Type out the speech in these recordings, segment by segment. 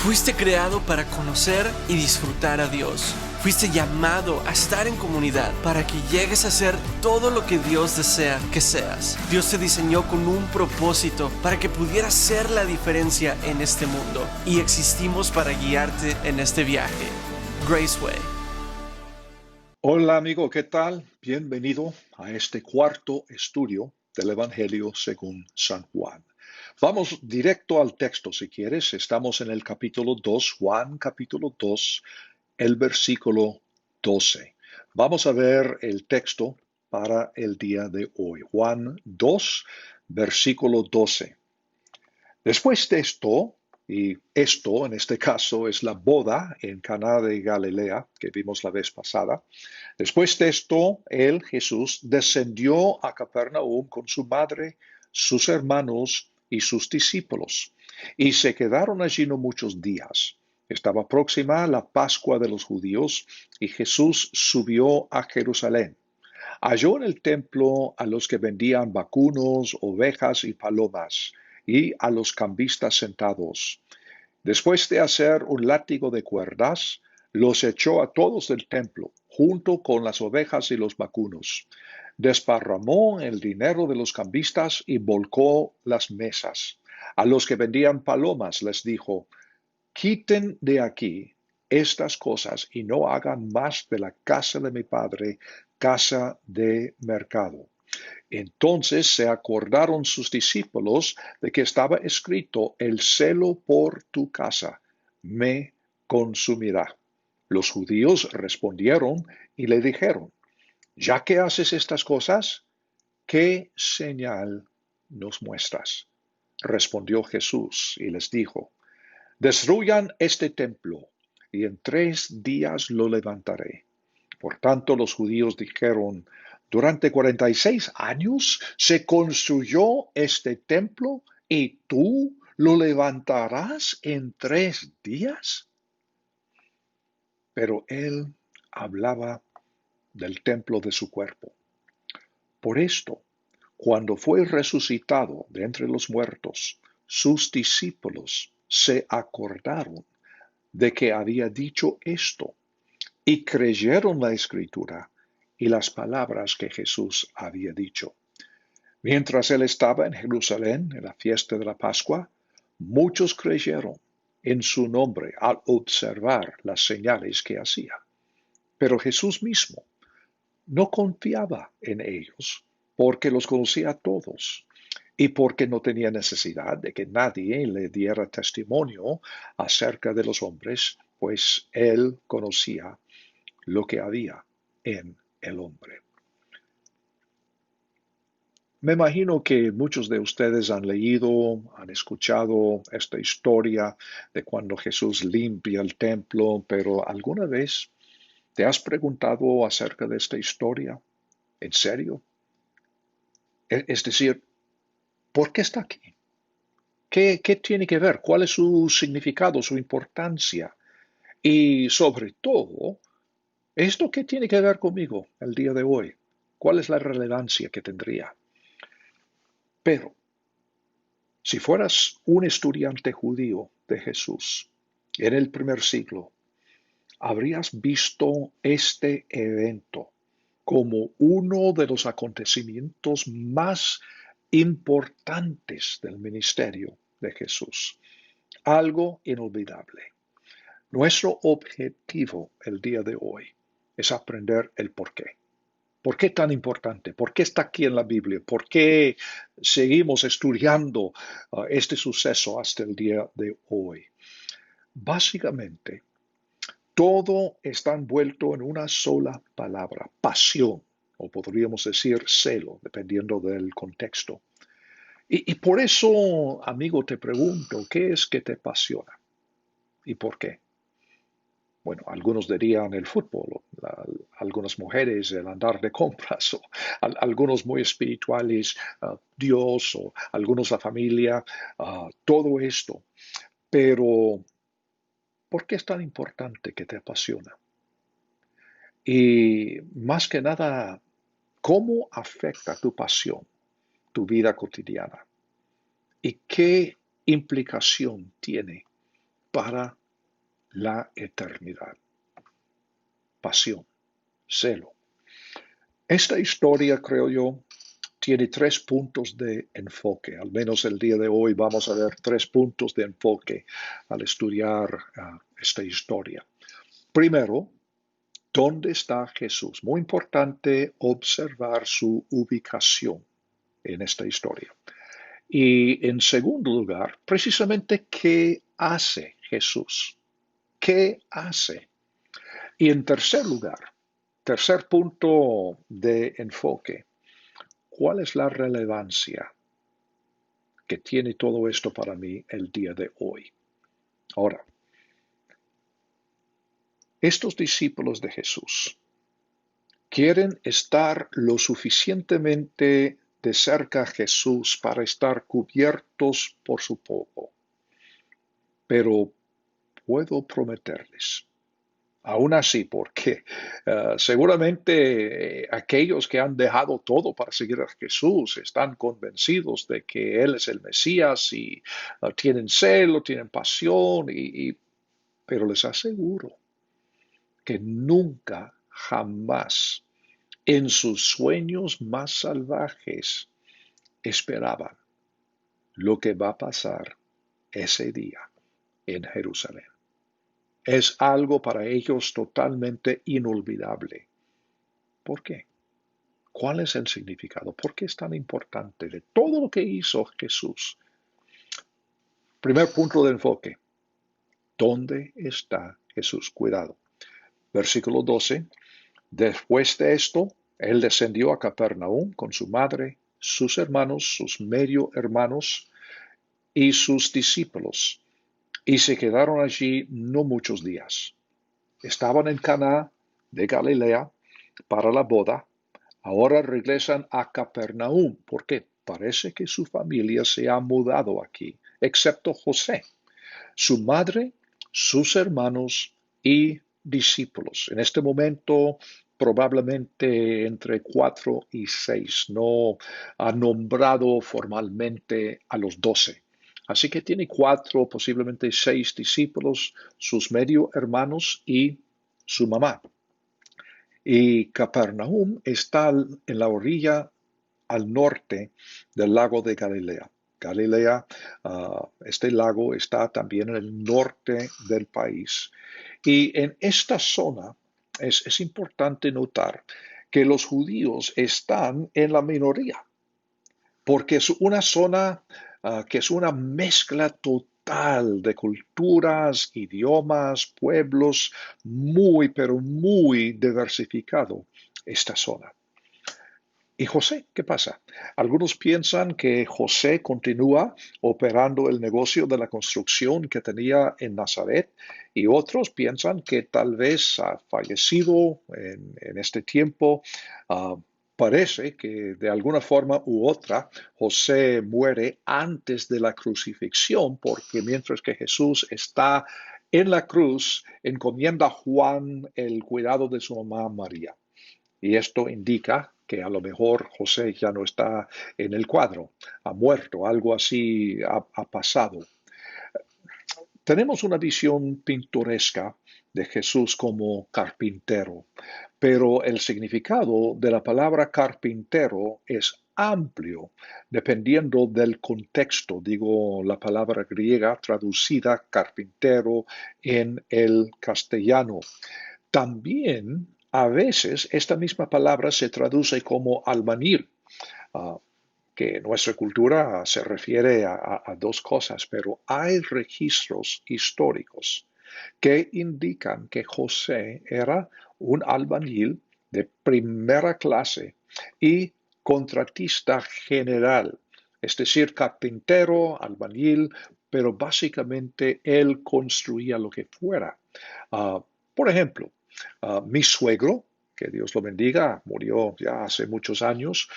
Fuiste creado para conocer y disfrutar a Dios. Fuiste llamado a estar en comunidad para que llegues a ser todo lo que Dios desea que seas. Dios te diseñó con un propósito para que pudieras ser la diferencia en este mundo, y existimos para guiarte en este viaje. Graceway. Hola amigo, ¿qué tal? Bienvenido a este cuarto estudio del Evangelio según San Juan. Vamos directo al texto si quieres. Estamos en el capítulo 2, Juan capítulo 2, el versículo 12. Vamos a ver el texto para el día de hoy. Juan 2, versículo 12. Después de esto, y esto en este caso es la boda en Caná de Galilea que vimos la vez pasada. Después de esto, él, Jesús, descendió a Capernaum con su madre, sus hermanos y sus discípulos, y se quedaron allí no muchos días. Estaba próxima la Pascua de los judíos, y Jesús subió a Jerusalén. Halló en el templo a los que vendían vacunos, ovejas y palomas, y a los cambistas sentados. Después de hacer un látigo de cuerdas, los echó a todos del templo, junto con las ovejas y los vacunos. Desparramó el dinero de los cambistas y volcó las mesas. A los que vendían palomas les dijo: quiten de aquí estas cosas y no hagan más de la casa de mi padre casa de mercado. Entonces se acordaron sus discípulos de que estaba escrito: el celo por tu casa me consumirá. Los judíos respondieron y le dijeron: ya que haces estas cosas, ¿qué señal nos muestras? Respondió Jesús y les dijo: destruyan este templo, y en 3 días lo levantaré. Por tanto, los judíos dijeron: durante 46 años se construyó este templo, y tú lo levantarás en 3 días. Pero él hablaba del templo de su cuerpo. Por esto, cuando fue resucitado de entre los muertos, sus discípulos se acordaron de que había dicho esto, y creyeron la escritura y las palabras que Jesús había dicho. Mientras él estaba en Jerusalén en la fiesta de la Pascua, muchos creyeron en su nombre al observar las señales que hacía. Pero Jesús mismo no confiaba en ellos, porque los conocía a todos y porque no tenía necesidad de que nadie le diera testimonio acerca de los hombres, pues él conocía lo que había en el hombre. Me imagino que muchos de ustedes han leído, han escuchado esta historia de cuando Jesús limpia el templo, pero ¿alguna vez te has preguntado acerca de esta historia? ¿En serio? Es decir, ¿por qué está aquí? ¿Qué tiene que ver? ¿Cuál es su significado, su importancia? Y sobre todo, ¿esto qué tiene que ver conmigo el día de hoy? ¿Cuál es la relevancia que tendría? Pero, si fueras un estudiante judío de Jesús en el primer siglo, habrías visto este evento como uno de los acontecimientos más importantes del ministerio de Jesús. Algo inolvidable. Nuestro objetivo el día de hoy es aprender el porqué. ¿Por qué tan importante? ¿Por qué está aquí en la Biblia? ¿Por qué seguimos estudiando este suceso hasta el día de hoy? Básicamente, todo está envuelto en una sola palabra: pasión, o podríamos decir celo, dependiendo del contexto. Y por eso, amigo, te pregunto, ¿qué es que te apasiona? ¿Y por qué? Bueno, algunos dirían el fútbol, algunas mujeres el andar de compras, o algunos muy espirituales, Dios, o algunos la familia, todo esto. Pero, ¿por qué es tan importante que te apasiona? Y más que nada, ¿cómo afecta tu pasión tu vida cotidiana? ¿Y qué implicación tiene para la eternidad. Pasión, celo. Esta historia, creo yo, tiene 3 puntos de enfoque. Al menos el día de hoy vamos a ver 3 puntos de enfoque al estudiar esta historia. Primero, ¿dónde está Jesús? Muy importante observar su ubicación en esta historia. Y en segundo lugar, precisamente, ¿qué hace Jesús? ¿Qué hace? Y en tercer lugar, tercer punto de enfoque, ¿cuál es la relevancia que tiene todo esto para mí el día de hoy? Ahora, estos discípulos de Jesús quieren estar lo suficientemente de cerca a Jesús para estar cubiertos por su polvo. Pero puedo prometerles, aún así, porque seguramente aquellos que han dejado todo para seguir a Jesús están convencidos de que Él es el Mesías y tienen celo, tienen pasión, pero les aseguro que nunca, jamás, en sus sueños más salvajes, esperaban lo que va a pasar ese día en Jerusalén. Es algo para ellos totalmente inolvidable. ¿Por qué? ¿Cuál es el significado? ¿Por qué es tan importante de todo lo que hizo Jesús? Primer punto de enfoque. ¿Dónde está Jesús? Cuidado. Versículo 12. Después de esto, él descendió a Capernaum con su madre, sus hermanos, sus medio hermanos y sus discípulos, y se quedaron allí no muchos días. Estaban en Caná de Galilea para la boda. Ahora regresan a Capernaum. ¿Por qué? Parece que su familia se ha mudado aquí, excepto José, su madre, sus hermanos y discípulos. En este momento, probablemente entre 4 y 6. No ha nombrado formalmente a los 12. Así que tiene 4, posiblemente 6 discípulos, sus medio hermanos y su mamá. Y Capernaum está en la orilla al norte del lago de Galilea. Galilea, este lago está también en el norte del país. Y en esta zona es importante notar que los judíos están en la minoría, porque es una zona que es una mezcla total de culturas, idiomas, pueblos, muy, pero muy diversificado esta zona. ¿Y José? ¿Qué pasa? Algunos piensan que José continúa operando el negocio de la construcción que tenía en Nazaret y otros piensan que tal vez ha fallecido en este tiempo. Parece que de alguna forma u otra José muere antes de la crucifixión porque mientras que Jesús está en la cruz, encomienda a Juan el cuidado de su mamá María. Y esto indica que a lo mejor José ya no está en el cuadro, ha muerto, algo así ha pasado. Tenemos una visión pintoresca de Jesús como carpintero, pero el significado de la palabra carpintero es amplio, dependiendo del contexto. Digo, la palabra griega traducida carpintero en el castellano. También a veces esta misma palabra se traduce como albañil, que en nuestra cultura se refiere a 2 cosas, pero hay registros históricos que indican que José era un albañil de primera clase y contratista general, es decir, carpintero, albañil, pero básicamente él construía lo que fuera. Por ejemplo, mi suegro, que Dios lo bendiga, murió ya hace muchos años,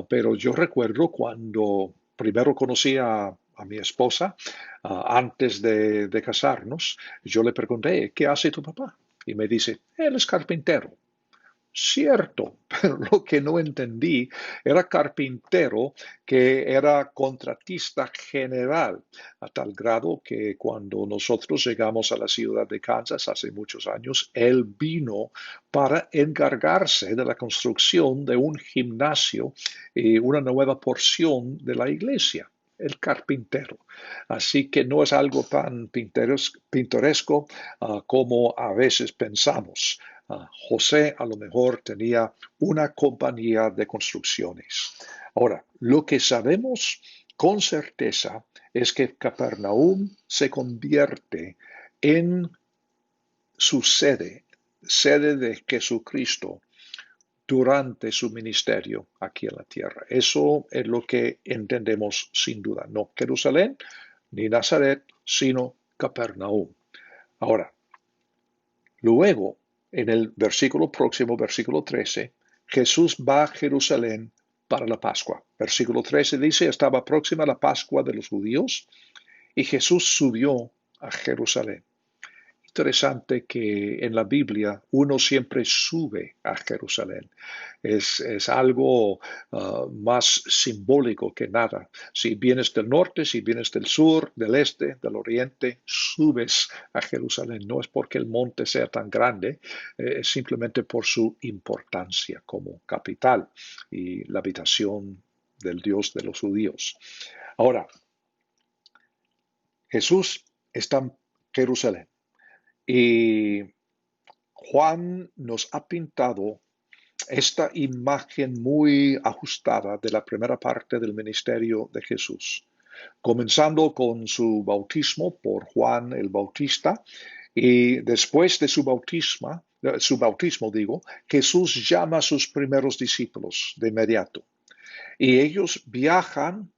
pero yo recuerdo cuando primero conocí a mi esposa, antes de casarnos, yo le pregunté, ¿qué hace tu papá? Y me dice, él es carpintero. cierto, pero lo que no entendí era carpintero que era contratista general, a tal grado que cuando nosotros llegamos a la ciudad de Kansas hace muchos años, él vino para encargarse de la construcción de un gimnasio y una nueva porción de la iglesia. El carpintero. Así que no es algo tan pintoresco como a veces pensamos. José a lo mejor tenía una compañía de construcciones. Ahora, lo que sabemos con certeza es que Capernaum se convierte en su sede de Jesucristo durante su ministerio aquí en la tierra. Eso es lo que entendemos sin duda. No Jerusalén ni Nazaret, sino Capernaum. Ahora, luego, en el versículo próximo, versículo 13, Jesús va a Jerusalén para la Pascua. Versículo 13 dice, estaba próxima la Pascua de los judíos y Jesús subió a Jerusalén. Interesante que en la Biblia uno siempre sube a Jerusalén. Es algo más simbólico que nada. Si vienes del norte, si vienes del sur, del este, del oriente, subes a Jerusalén. No es porque el monte sea tan grande, es simplemente por su importancia como capital y la habitación del Dios de los judíos. Ahora, Jesús está en Jerusalén. Y Juan nos ha pintado esta imagen muy ajustada de la primera parte del ministerio de Jesús, comenzando con su bautismo por Juan el Bautista y después de su bautismo, Jesús llama a sus primeros discípulos de inmediato y ellos viajan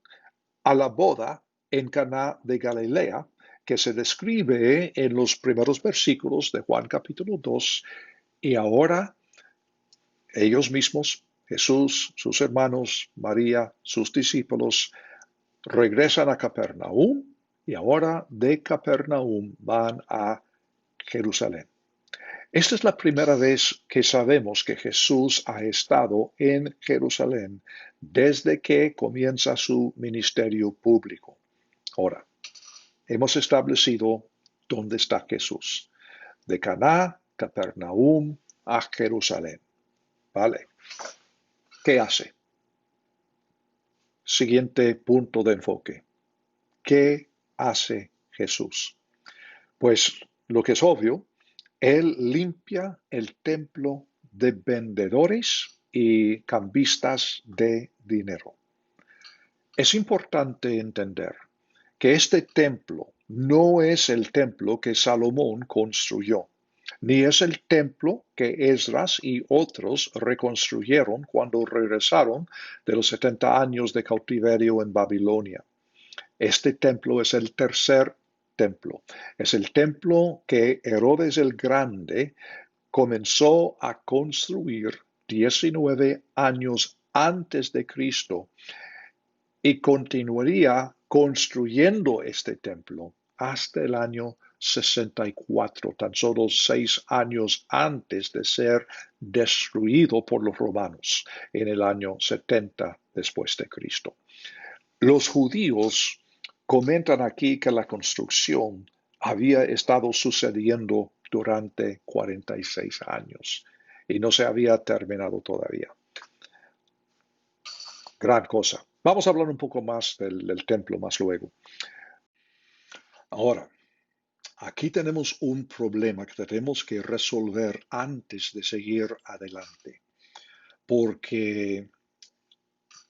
a la boda en Caná de Galilea, que se describe en los primeros versículos de Juan capítulo 2, y ahora ellos mismos, Jesús, sus hermanos, María, sus discípulos, regresan a Capernaum y ahora de Capernaum van a Jerusalén. Esta es la primera vez que sabemos que Jesús ha estado en Jerusalén desde que comienza su ministerio público. Ahora, hemos establecido dónde está Jesús. De Caná, Capernaum, a Jerusalén. ¿Vale? ¿Qué hace? Siguiente punto de enfoque. ¿Qué hace Jesús? Pues lo que es obvio, Él limpia el templo de vendedores y cambistas de dinero. Es importante entender que este templo no es el templo que Salomón construyó, ni es el templo que Esdras y otros reconstruyeron cuando regresaron de los 70 años de cautiverio en Babilonia. Este templo es el tercer templo. Es el templo que Herodes el Grande comenzó a construir 19 años antes de Cristo y continuaría construyendo este templo hasta el año 64, tan solo 6 años antes de ser destruido por los romanos en el año 70 después de Cristo. Los judíos comentan aquí que la construcción había estado sucediendo durante 46 años y no se había terminado todavía. Gran cosa. Vamos a hablar un poco más del templo más luego. Ahora, aquí tenemos un problema que tenemos que resolver antes de seguir adelante, porque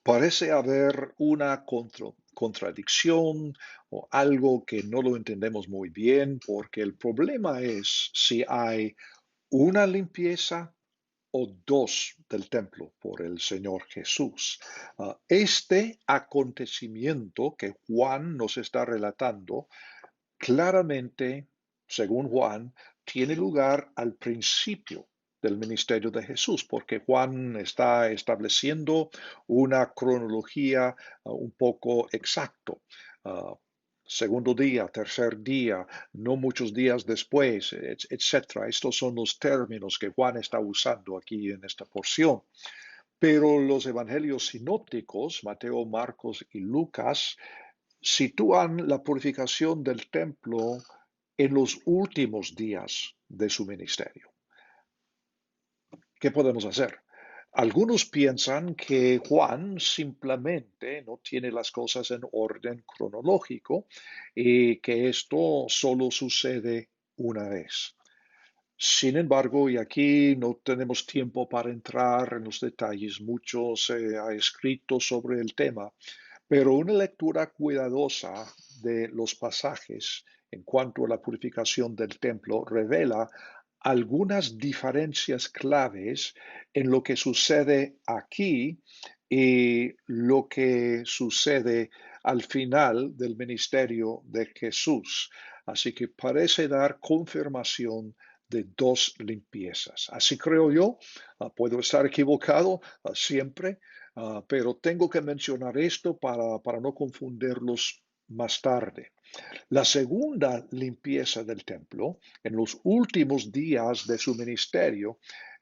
parece haber una contradicción o algo que no lo entendemos muy bien, porque el problema es si hay una limpieza o dos del templo por el Señor Jesús. Este acontecimiento que Juan nos está relatando, claramente, según Juan, tiene lugar al principio del ministerio de Jesús, porque Juan está estableciendo una cronología un poco exacto. segundo día, tercer día, no muchos días después, etcétera. Estos son los términos que Juan está usando aquí en esta porción. Pero los evangelios sinópticos, Mateo, Marcos y Lucas, sitúan la purificación del templo en los últimos días de su ministerio. ¿Qué podemos hacer? Algunos piensan que Juan simplemente no tiene las cosas en orden cronológico y que esto solo sucede una vez. Sin embargo, y aquí no tenemos tiempo para entrar en los detalles, mucho se ha escrito sobre el tema, pero una lectura cuidadosa de los pasajes en cuanto a la purificación del templo revela algunas diferencias claves en lo que sucede aquí y lo que sucede al final del ministerio de Jesús. Así que parece dar confirmación de dos limpiezas. Así creo yo. Puedo estar equivocado siempre, pero tengo que mencionar esto para no confundirlos más tarde. La segunda limpieza del templo en los últimos días de su ministerio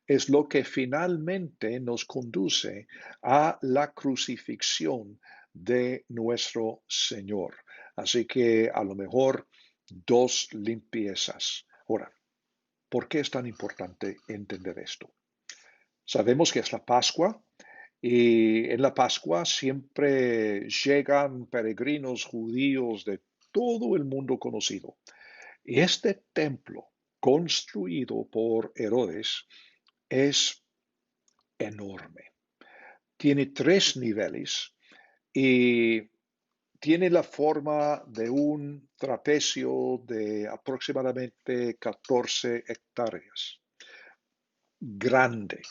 es lo que finalmente nos conduce a la crucifixión de nuestro Señor. Así que a lo mejor dos limpiezas. Ahora, ¿por qué es tan importante entender esto? Sabemos que es la Pascua y en la Pascua siempre llegan peregrinos judíos de todo el mundo conocido. Y este templo, construido por Herodes, es enorme. Tiene 3 niveles y tiene la forma de un trapecio de aproximadamente 14 hectáreas. Grande,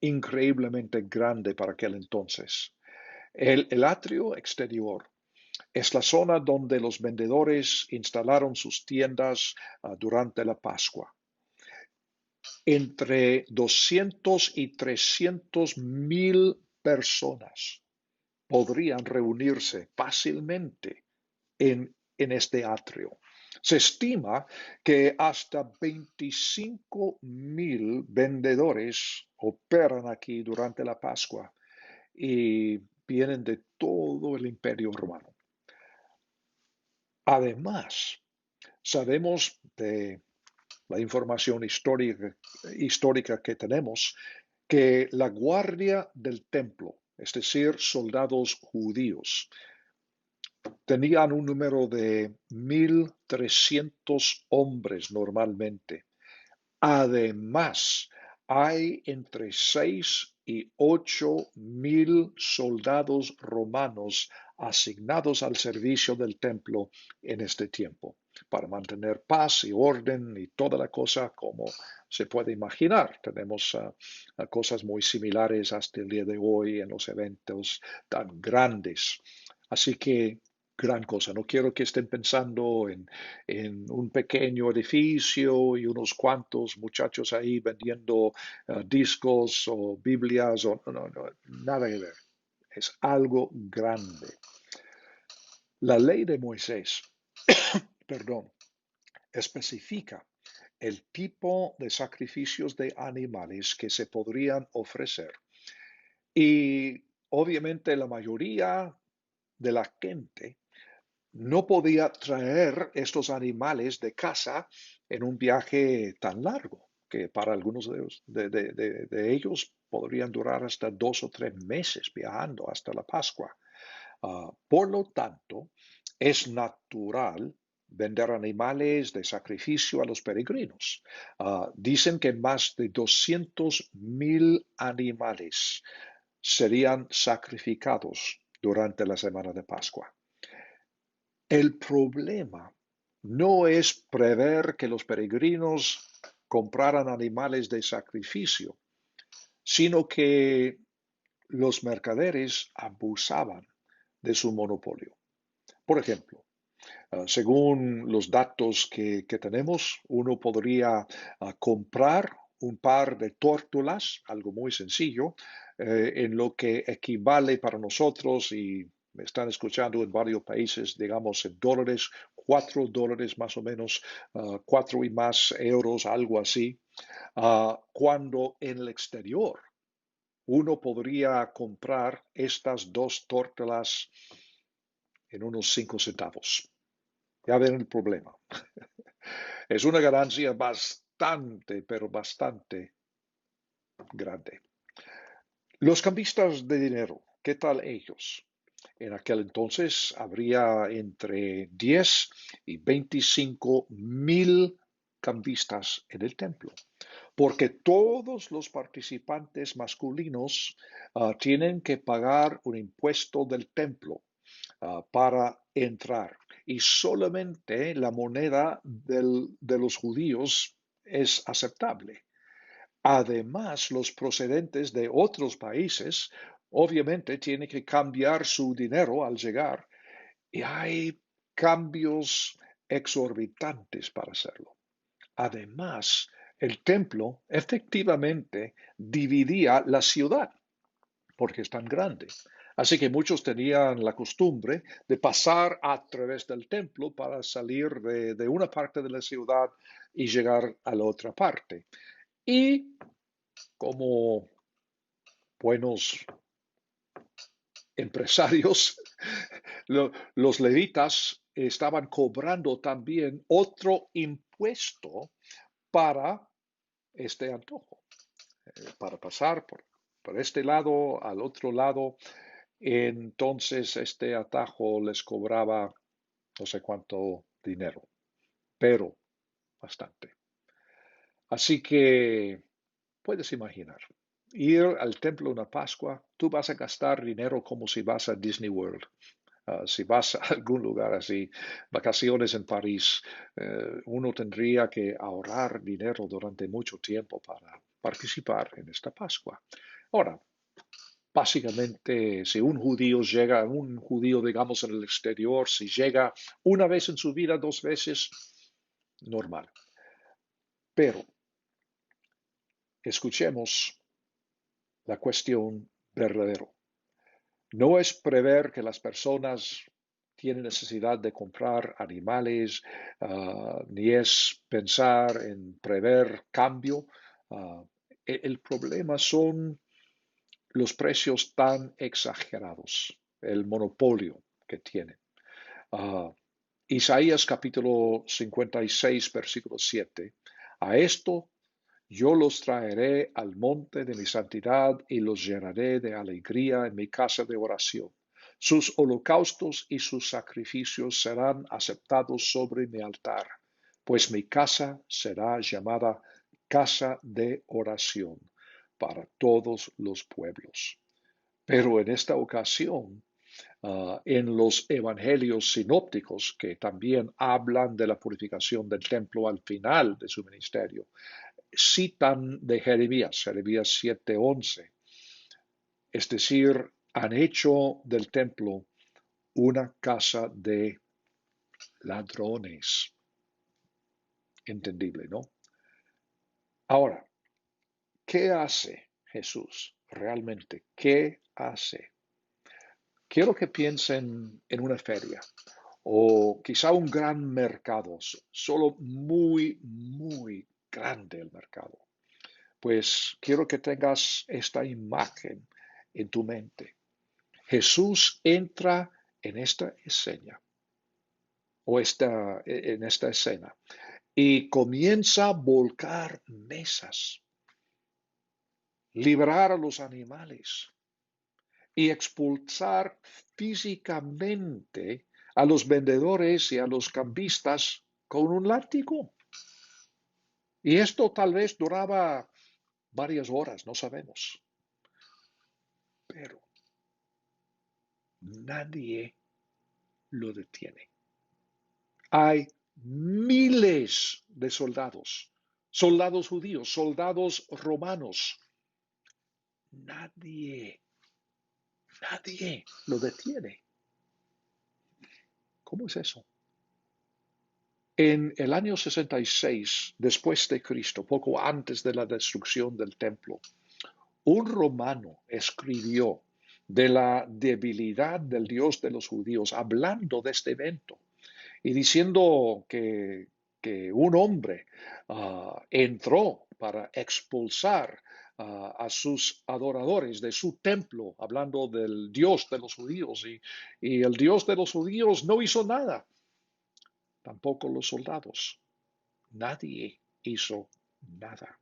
increíblemente grande para aquel entonces. El atrio exterior es la zona donde los vendedores instalaron sus tiendas durante la Pascua. Entre 200 y 300 mil personas podrían reunirse fácilmente en este atrio. Se estima que hasta 25,000 vendedores operan aquí durante la Pascua y vienen de todo el Imperio Romano. Además, sabemos de la información histórica que tenemos que la guardia del templo, es decir, soldados judíos, tenían un número de 1,300 hombres normalmente. Además, hay entre 6 y 8,000 soldados romanos asignados al servicio del templo en este tiempo, para mantener paz y orden y toda la cosa como se puede imaginar. Tenemos cosas muy similares hasta el día de hoy en los eventos tan grandes. Así que gran cosa. No quiero que estén pensando en un pequeño edificio y unos cuantos muchachos ahí vendiendo discos o Biblias o no, nada que ver. Es algo grande. La ley de Moisés, perdón, especifica el tipo de sacrificios de animales que se podrían ofrecer. Y obviamente la mayoría de la gente no podía traer estos animales de casa en un viaje tan largo, que para algunos de ellos podrían durar hasta 2 o 3 meses viajando hasta la Pascua. Por lo tanto, es natural vender animales de sacrificio a los peregrinos. Dicen que más de 200,000 animales serían sacrificados durante la semana de Pascua. El problema no es prever que los peregrinos compraran animales de sacrificio, sino que los mercaderes abusaban de su monopolio. Por ejemplo, según los datos que tenemos, uno podría comprar un par de tórtolas, algo muy sencillo, en lo que equivale para nosotros y Me están escuchando en varios países, digamos en dólares, $4 más o menos, 4 y más euros, algo así. Cuando en el exterior uno podría comprar estas dos tórtolas en unos 5 centavos. Ya ven el problema. Es una ganancia bastante, pero bastante grande. Los cambistas de dinero, ¿qué tal ellos? En aquel entonces habría entre 10 y 25,000 cambistas en el templo, porque todos los participantes masculinos tienen que pagar un impuesto del templo para entrar. Y solamente la moneda de los judíos es aceptable. Además, los procedentes de otros países obviamente tienen que cambiar su dinero al llegar y hay cambios exorbitantes para hacerlo. Además, el templo efectivamente dividía la ciudad porque es tan grande. Así que muchos tenían la costumbre de pasar a través del templo para salir de una parte de la ciudad y llegar a la otra parte. Y como buenos empresarios, los levitas estaban cobrando también otro impuesto para este antojo, para pasar por este lado al otro lado. Entonces este atajo les cobraba no sé cuánto dinero, pero bastante. Así que puedes imaginar, ir al templo una Pascua, tú vas a gastar dinero como si vas a Disney World. Si vas a algún lugar así, vacaciones en París, uno tendría que ahorrar dinero durante mucho tiempo para participar en esta Pascua. Ahora, básicamente, si un judío, digamos, en el exterior, si llega una vez en su vida, 2 veces, normal. Pero escuchemos la cuestión verdadera. No es prever que las personas tienen necesidad de comprar animales, ni es pensar en prever cambio. El problema son los precios tan exagerados, el monopolio que tienen. Isaías capítulo 56, versículo 7. A esto yo los traeré al monte de mi santidad y los llenaré de alegría en mi casa de oración. Sus holocaustos y sus sacrificios serán aceptados sobre mi altar, pues mi casa será llamada casa de oración para todos los pueblos. Pero en esta ocasión, en los evangelios sinópticos, que también hablan de la purificación del templo al final de su ministerio, citan de Jeremías 7:11, es decir, han hecho del templo una casa de ladrones. Entendible, ¿no? Ahora, ¿qué hace Jesús realmente? ¿Qué hace? Quiero que piensen en una feria o quizá un gran mercado, solo muy, muy grande el mercado. Pues quiero que tengas esta imagen en tu mente. Jesús entra en esta escena en esta escena y comienza a volcar mesas, liberar a los animales y expulsar físicamente a los vendedores y a los cambistas con un látigo. Y esto tal vez duraba varias horas, no sabemos. Pero nadie lo detiene. Hay miles de soldados, soldados judíos, soldados romanos. Nadie lo detiene. ¿Cómo es eso? En el año 66 después de Cristo, poco antes de la destrucción del templo, un romano escribió de la debilidad del Dios de los judíos, hablando de este evento y diciendo que un hombre entró para expulsar a sus adoradores de su templo, hablando del Dios de los judíos, y el Dios de los judíos no hizo nada, tampoco los soldados. Nadie hizo nada.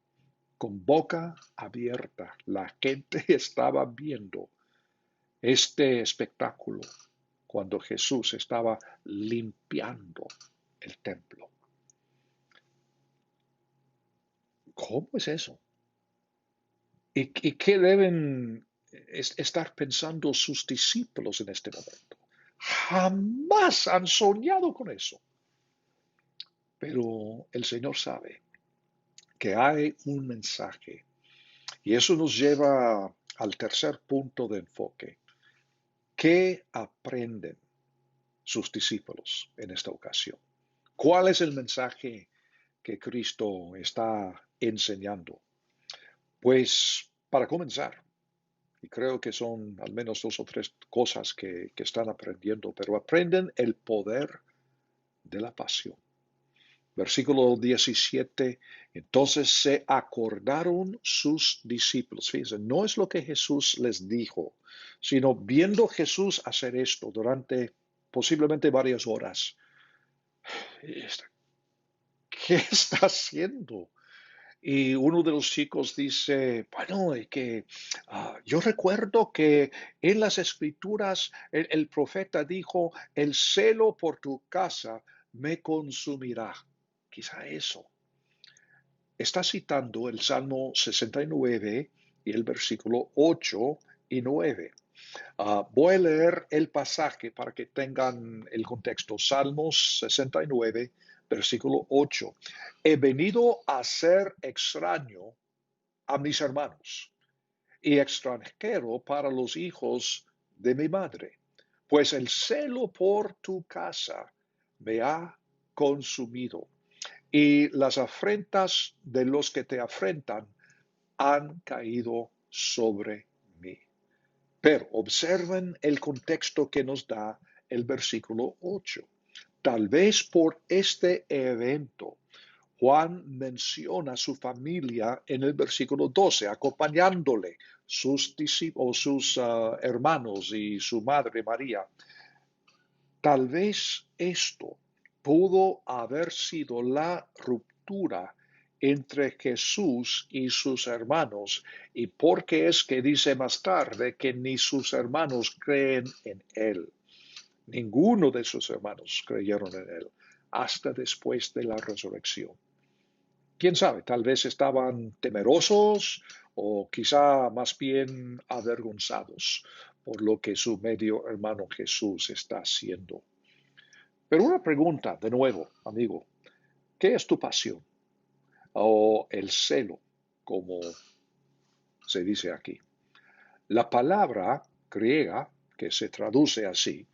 Con boca abierta, la gente estaba viendo este espectáculo cuando Jesús estaba limpiando el templo. ¿Cómo es eso? ¿Y qué deben estar pensando sus discípulos en este momento? Jamás han soñado con eso. Pero el Señor sabe que hay un mensaje y eso nos lleva al tercer punto de enfoque. ¿Qué aprenden sus discípulos en esta ocasión? ¿Cuál es el mensaje que Cristo está enseñando? Pues para comenzar, y creo que son al menos dos o tres cosas que están aprendiendo, pero aprenden el poder de la pasión. Versículo 17, entonces se acordaron sus discípulos. Fíjense, no es lo que Jesús les dijo, sino viendo Jesús hacer esto durante posiblemente varias horas. ¿Qué está haciendo? Y uno de los chicos dice, bueno, yo recuerdo que en las escrituras el profeta dijo, el celo por tu casa me consumirá. Quizá eso. Está citando el Salmo 69 y el versículo 8 y 9. Voy a leer el pasaje para que tengan el contexto. Salmos 69, versículo 8. He venido a ser extraño a mis hermanos y extranjero para los hijos de mi madre, pues el celo por tu casa me ha consumido y las afrentas de los que te afrentan han caído sobre mí. Pero observen el contexto que nos da el versículo 8. Tal vez por este evento, Juan menciona a su familia en el versículo 12, acompañándole sus discípulos, sus hermanos y su madre María. Tal vez esto pudo haber sido la ruptura entre Jesús y sus hermanos, y porque es que dice más tarde que ni sus hermanos creen en él. Ninguno de sus hermanos creyeron en él hasta después de la resurrección. Quién sabe, tal vez estaban temerosos o quizá más bien avergonzados por lo que su medio hermano Jesús está haciendo. Pero una pregunta, de nuevo, amigo, ¿qué es tu pasión? O el celo, como se dice aquí. La palabra griega, que se traduce así,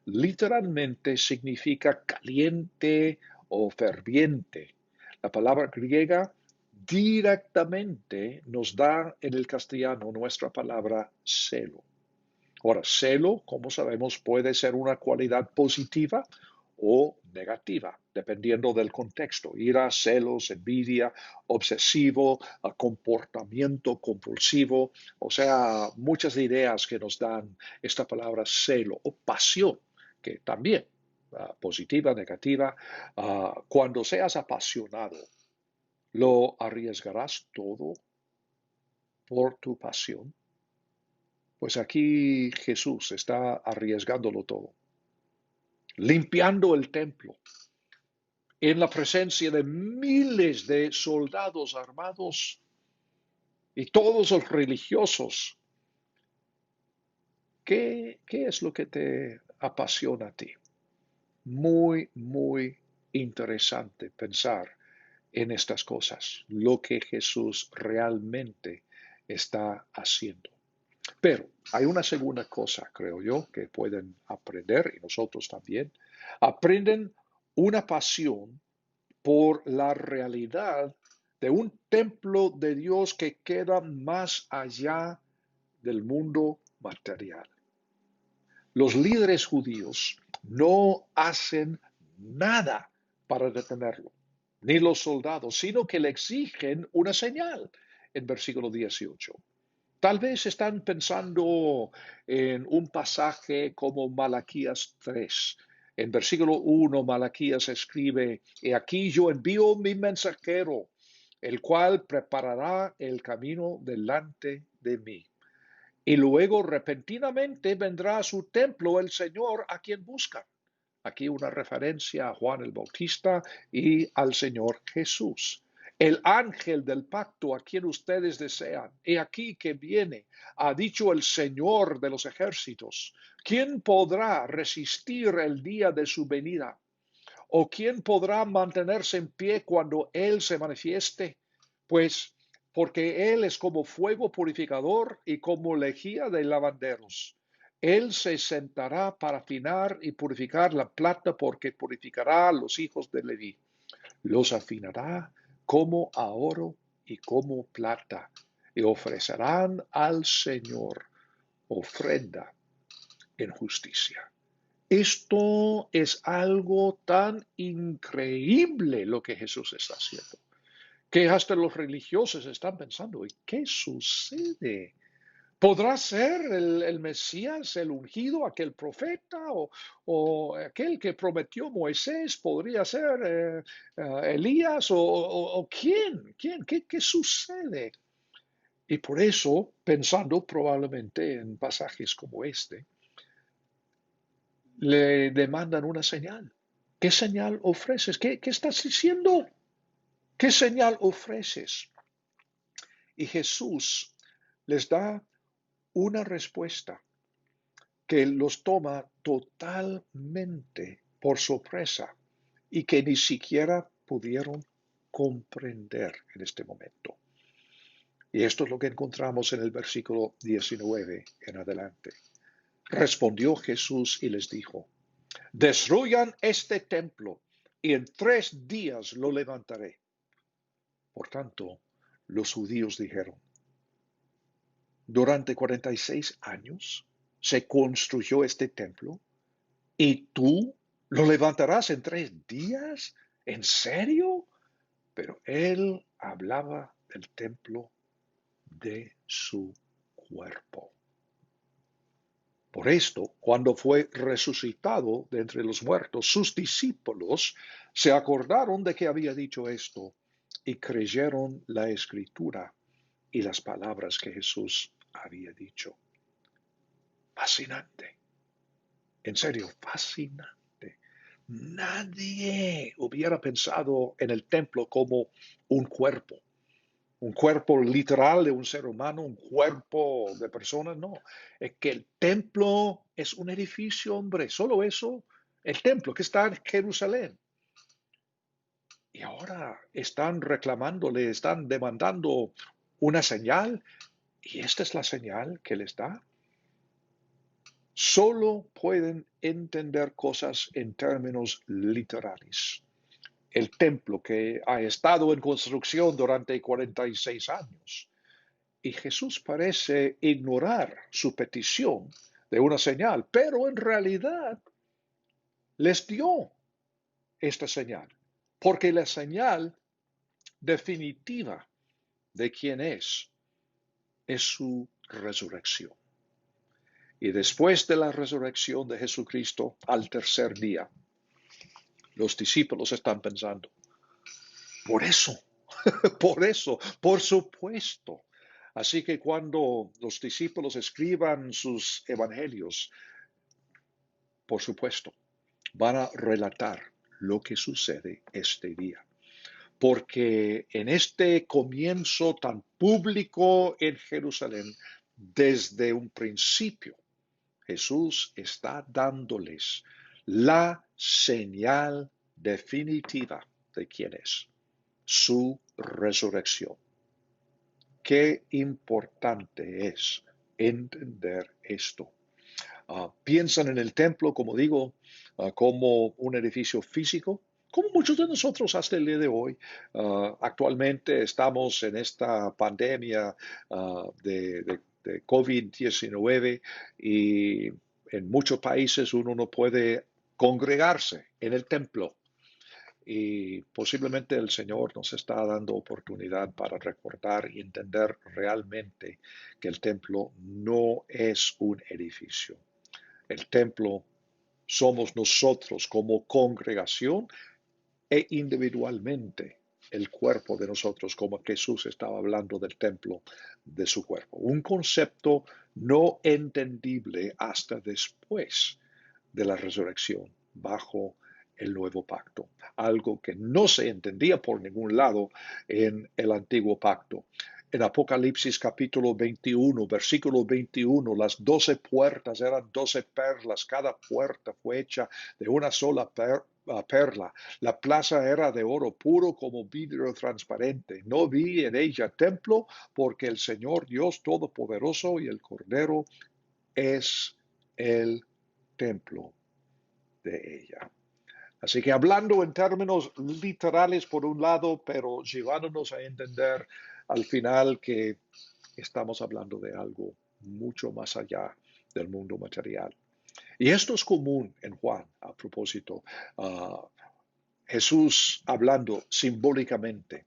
literalmente significa caliente o ferviente. La palabra griega directamente nos da en el castellano nuestra palabra celo. Ahora, celo, como sabemos, puede ser una cualidad positiva o negativa, dependiendo del contexto. Ira, celos, envidia, obsesivo, comportamiento compulsivo, o sea, muchas ideas que nos dan esta palabra celo o pasión, que también, positiva, negativa. Cuando seas apasionado, ¿lo arriesgarás todo por tu pasión? Pues aquí Jesús está arriesgándolo todo, limpiando el templo en la presencia de miles de soldados armados y todos los religiosos. ¿Qué es lo que te apasiona a ti? Muy, muy interesante pensar en estas cosas, lo que Jesús realmente está haciendo. Pero hay una segunda cosa, creo yo, que pueden aprender, y nosotros también. Aprenden una pasión por la realidad de un templo de Dios que queda más allá del mundo material. Los líderes judíos no hacen nada para detenerlo, ni los soldados, sino que le exigen una señal en versículo 18. Tal vez están pensando en un pasaje como Malaquías 3. En versículo 1, Malaquías escribe: "He aquí yo envío mi mensajero, el cual preparará el camino delante de mí. Y luego repentinamente vendrá a su templo el Señor a quien buscan". Aquí una referencia a Juan el Bautista y al Señor Jesús. "El ángel del pacto a quien ustedes desean, he aquí que viene, ha dicho el Señor de los ejércitos. ¿Quién podrá resistir el día de su venida? ¿O quién podrá mantenerse en pie cuando Él se manifieste? Pues porque Él es como fuego purificador y como lejía de lavanderos. Él se sentará para afinar y purificar la plata, porque purificará a los hijos de Leví. Los afinará como a oro y como plata, y ofrecerán al Señor ofrenda en justicia". Esto es algo tan increíble lo que Jesús está haciendo, que hasta los religiosos están pensando: ¿y qué sucede? ¿Podrá ser el Mesías, el ungido, aquel profeta o aquel que prometió Moisés? ¿Podría ser Elías o quién? ¿Quién? ¿Qué sucede? Y por eso, pensando probablemente en pasajes como este, le demandan una señal. ¿Qué señal ofreces? ¿Qué estás diciendo? ¿Qué señal ofreces? Y Jesús les da una respuesta que los toma totalmente por sorpresa y que ni siquiera pudieron comprender en este momento. Y esto es lo que encontramos en el versículo 19 en adelante. Respondió Jesús y les dijo: "Destruyan este templo y en 3 días lo levantaré". Por tanto, los judíos dijeron: "Durante 46 años se construyó este templo, ¿y tú lo levantarás en 3 días? ¿En serio?". Pero él hablaba del templo de su cuerpo. Por esto, cuando fue resucitado de entre los muertos, sus discípulos se acordaron de que había dicho esto y creyeron la escritura y las palabras que Jesús había dicho. Fascinante. En serio, fascinante. Nadie hubiera pensado en el templo como un cuerpo literal de un ser humano, un cuerpo de persona, no. Es que el templo es un edificio, hombre, solo eso, el templo que está en Jerusalén. Y ahora están reclamándole, están demandando una señal, y esta es la señal que les da. Solo pueden entender cosas en términos literales. El templo que ha estado en construcción durante 46 años. Y Jesús parece ignorar su petición de una señal, pero en realidad les dio esta señal, porque la señal definitiva de quién es su resurrección. Y después de la resurrección de Jesucristo, al tercer día, los discípulos están pensando: por eso, por supuesto. Así que cuando los discípulos escriban sus evangelios, por supuesto, van a relatar lo que sucede este día. Porque en este comienzo tan público en Jerusalén, desde un principio, Jesús está dándoles la señal definitiva de quién es, su resurrección. Qué importante es entender esto. Piensan en el templo, como digo, como un edificio físico, como muchos de nosotros hasta el día de hoy. Actualmente estamos en esta pandemia de de COVID-19 y en muchos países uno no puede congregarse en el templo. Y posiblemente el Señor nos está dando oportunidad para recordar y entender realmente que el templo no es un edificio. El templo somos nosotros como congregación e individualmente el cuerpo de nosotros, como Jesús estaba hablando del templo de su cuerpo. Un concepto no entendible hasta después de la resurrección bajo el nuevo pacto, algo que no se entendía por ningún lado en el antiguo pacto. En Apocalipsis capítulo 21, versículo 21, las 12 puertas eran 12 perlas, cada puerta fue hecha de una sola perla. La plaza era de oro puro como vidrio transparente. No vi en ella templo, porque el Señor Dios Todopoderoso y el Cordero es el templo de ella. Así que hablando en términos literales por un lado, pero llevándonos a entender al final que estamos hablando de algo mucho más allá del mundo material. Y esto es común en Juan, a propósito. Jesús hablando simbólicamente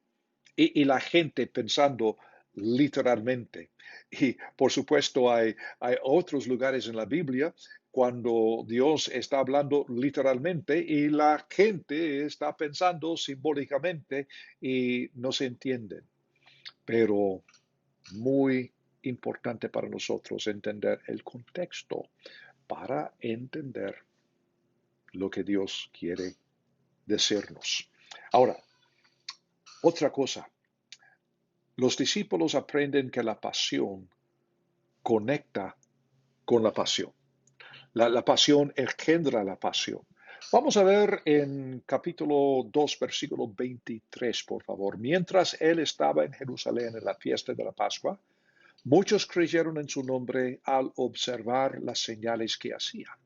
y la gente pensando literalmente. Y por supuesto hay otros lugares en la Biblia cuando Dios está hablando literalmente y la gente está pensando simbólicamente y no se entienden. Pero muy importante para nosotros entender el contexto para entender lo que Dios quiere decirnos. Ahora, otra cosa. Los discípulos aprenden que la pasión conecta con la pasión. La pasión engendra la pasión. Vamos a ver en capítulo 2, versículo 23, por favor. Mientras él estaba en Jerusalén en la fiesta de la Pascua, muchos creyeron en su nombre al observar las señales que hacía.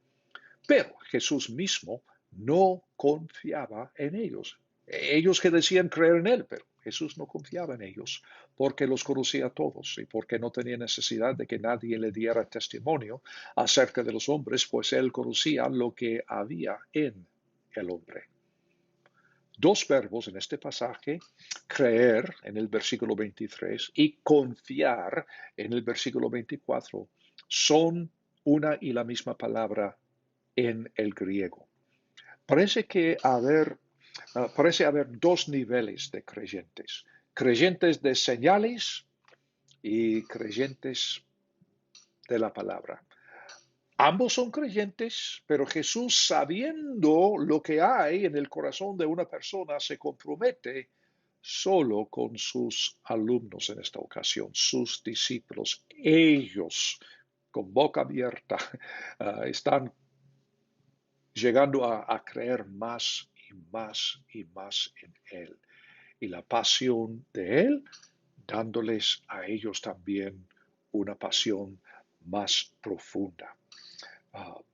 Pero Jesús mismo no confiaba en ellos. Ellos que decían creer en él, pero Jesús no confiaba en ellos porque los conocía a todos y porque no tenía necesidad de que nadie le diera testimonio acerca de los hombres, pues él conocía lo que había en el hombre. Dos verbos en este pasaje, creer en el versículo 23 y confiar en el versículo 24, son una y la misma palabra en el griego. Parece haber dos niveles de creyentes. Creyentes de señales y creyentes de la palabra. Ambos son creyentes, pero Jesús, sabiendo lo que hay en el corazón de una persona, se compromete solo con sus alumnos en esta ocasión, sus discípulos. Ellos, con boca abierta, están llegando a creer más y más y más en Él. Y la pasión de Él, dándoles a ellos también una pasión más profunda.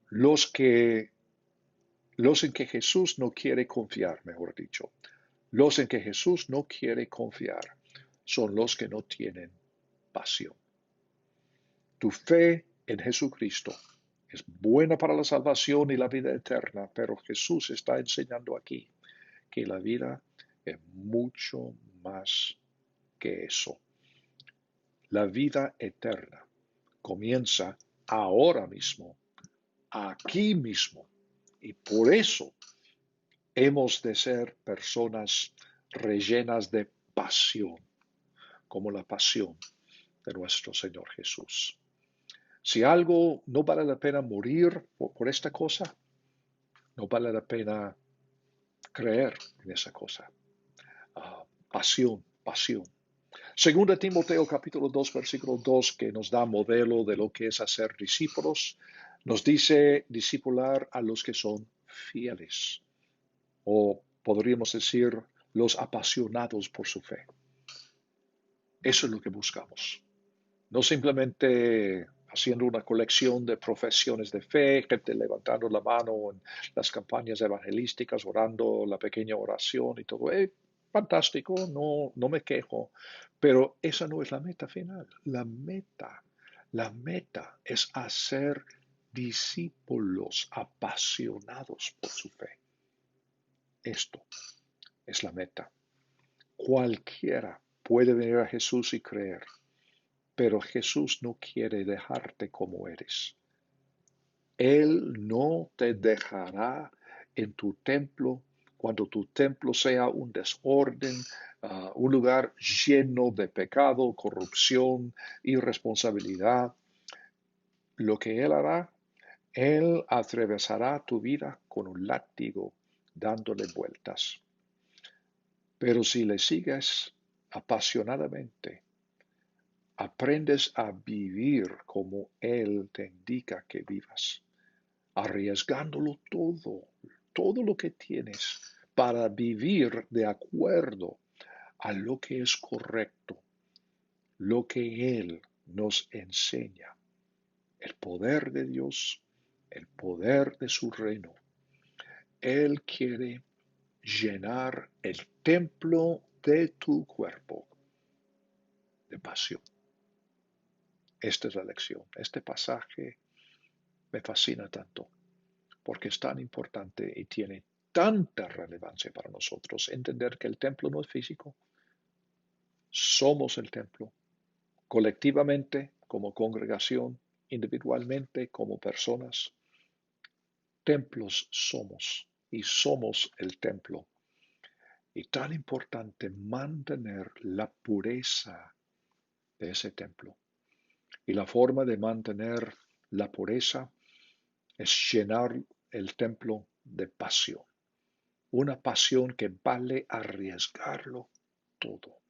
Los en que Jesús no quiere confiar, mejor dicho, los en que Jesús no quiere confiar son los que no tienen pasión. Tu fe en Jesucristo es buena para la salvación y la vida eterna, pero Jesús está enseñando aquí que la vida es mucho más que eso. La vida eterna comienza ahora mismo, aquí mismo, y por eso hemos de ser personas rellenas de pasión, como la pasión de nuestro Señor Jesús. Si algo no vale la pena morir por esta cosa, no vale la pena creer en esa cosa. Pasión, pasión. Segunda Timoteo capítulo 2, versículo 2, que nos da modelo de lo que es hacer discípulos, nos dice discipular a los que son fieles, o podríamos decir los apasionados por su fe. Eso es lo que buscamos. No simplemente haciendo una colección de profesiones de fe, gente levantando la mano en las campañas evangelísticas, orando la pequeña oración y todo. Fantástico, no me quejo, pero esa no es la meta final. La La meta es hacer discípulos apasionados por su fe. Esto es la meta. Cualquiera puede venir a Jesús y creer, pero Jesús no quiere dejarte como eres. Él no te dejará en tu templo cuando tu templo sea un desorden, un lugar lleno de pecado, corrupción, irresponsabilidad. Lo que Él hará, Él atravesará tu vida con un látigo, dándole vueltas. Pero si le sigues apasionadamente, aprendes a vivir como Él te indica que vivas, arriesgándolo todo lo que tienes para vivir de acuerdo a lo que es correcto, lo que Él nos enseña, el poder de Dios, el poder de su reino. Él quiere llenar el templo de tu cuerpo de pasión. Esta es la lección. Este pasaje me fascina tanto porque es tan importante y tiene tanta relevancia para nosotros. Entender que el templo no es físico. Somos el templo. Colectivamente, como congregación, individualmente, como personas. Templos somos y somos el templo. Y tan importante mantener la pureza de ese templo. Y la forma de mantener la pureza es llenar el templo de pasión. Una pasión que vale arriesgarlo todo.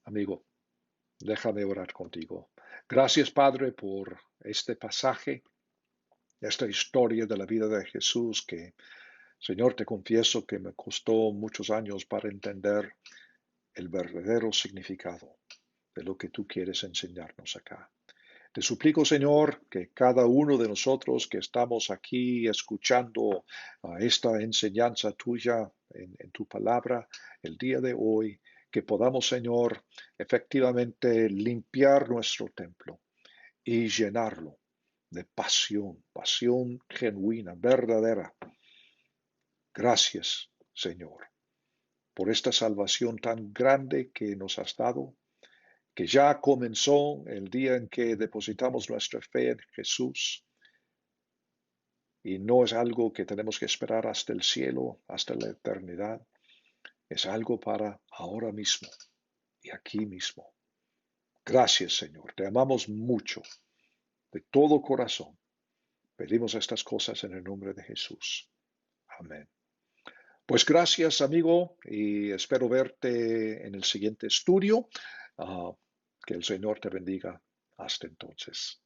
Amigo, déjame orar contigo. Gracias, Padre, por este pasaje, esta historia de la vida de Jesús que, Señor, te confieso que me costó muchos años para entender el verdadero significado de lo que tú quieres enseñarnos acá. Te suplico, Señor, que cada uno de nosotros que estamos aquí escuchando esta enseñanza tuya en tu palabra el día de hoy, que podamos, Señor, efectivamente limpiar nuestro templo y llenarlo de pasión, pasión genuina, verdadera. Gracias, Señor, por esta salvación tan grande que nos has dado, que ya comenzó el día en que depositamos nuestra fe en Jesús. Y no es algo que tenemos que esperar hasta el cielo, hasta la eternidad. Es algo para ahora mismo y aquí mismo. Gracias, Señor. Te amamos mucho, de todo corazón. Pedimos estas cosas en el nombre de Jesús. Amén. Pues gracias, amigo, y espero verte en el siguiente estudio. Que el Señor te bendiga. Hasta entonces.